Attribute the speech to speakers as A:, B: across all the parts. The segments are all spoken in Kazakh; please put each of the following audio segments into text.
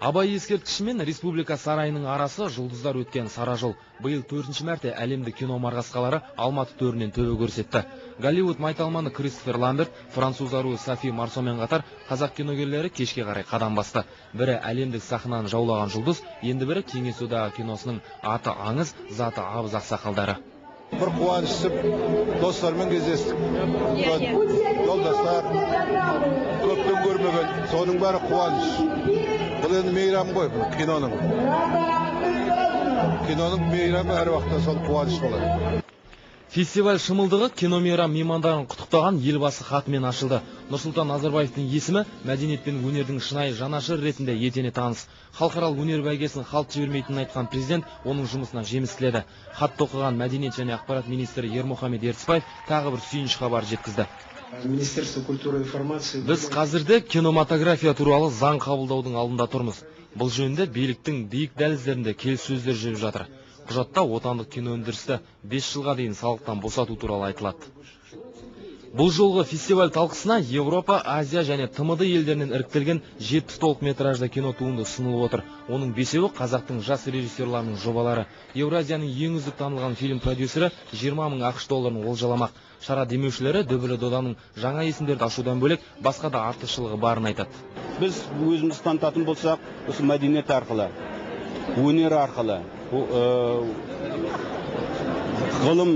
A: Абай ескерткіші мен республика сарайының арасы жұлдыздар өткен сара жол. Биыл 4-ші мәрте әлемдік кино марғасқалары Алматы төрінен төбе көрсетті. Голливуд майталманы Кристофер Ламберт, француз аруы Софи Марсомен қатар қазақ киногерлері кешке қарай қадам басты. Бірі әлемдік сахнаны жаулаған жұлдыз, енді бірі Кеңес одағы киносының аты аңыз, заты абыз ақсақалдары.
B: Бір қуанышып, достармен кездестік. Жолдастар көптен көрмеген, соның бәрі қуаныш. Бұл енді мейрам ғой, киноның. Киноның мейрамы әр уақытта сол қуаныш болады.
A: Фестиваль шымылдығы кино мейрам меймандарын құттықтаған елбасы хатымен ашылды. Нұрсұлтан Назарбаевтың есімі мәдениет пен өнердің шынайы жанашыр ретінде етене таныс. Халықаралық өнер бәйгесін қалт жібермейтінін айтқан президент оның жұмысына жеміс тіледі. Хатты оқыған мәдениет және ақпарат министрі Ермұхамед Ертісбаев тағы бір сүйініш хабар жеткізді.
C: Министерство культуры и информации.
A: Біз қазірде кинематография туралы заң қабылдаудың алдында тұрмыз. Бұл жөнінде биліктің биік дәліздерінде келіссөздер жүріп жатыр. Құжатта отандық кино өндірісті 5 жылға дейін салықтан босату туралы айтылады. Бұл жолғы фестиваль талқысына Европа, Азия және ТМД елдерінен іріктелген 7 толық метражды кино туынды ұсынылып отыр. Оның 5-еуі қазақтың жас режиссерларының жобалары. Еуразияның ең үздік танылған фильм продюсері 20 мың ақш долларын олжаламақ. Шара демеушілері Дөбілі доданың жаңа есімдерді ашудан бөлек басқа да артықшылығы барын айтады.
D: Біз өзіміз танытатын болсақ, осы мәдениет арқылы, өнер арқылы, ғылым,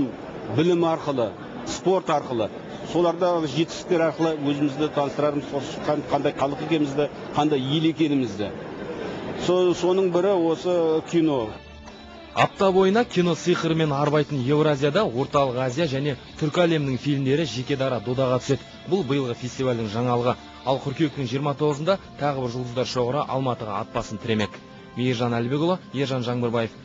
D: білім арқылы, спорт арқылы, соларда жетістіктер арқылы өзімізді таныстырарымыз, қандай халық екенімізді, қандай ел екенімізді. Соның бірі осы кино.
A: Апта бойына кино сиқырымен арбайтын Еуразияда Орталық Азия және түркі әлемінің фильмдері жеке дара додаға түседі. Бұл биылғы фестивальдің жаңалығы. Ал қыркүйектің 29-ында тағы бір жұлдыздар шоғыры Алматыға ат басын тіремек. Мейіржан Әлбекұлы, Ержан Жаңбырбаев.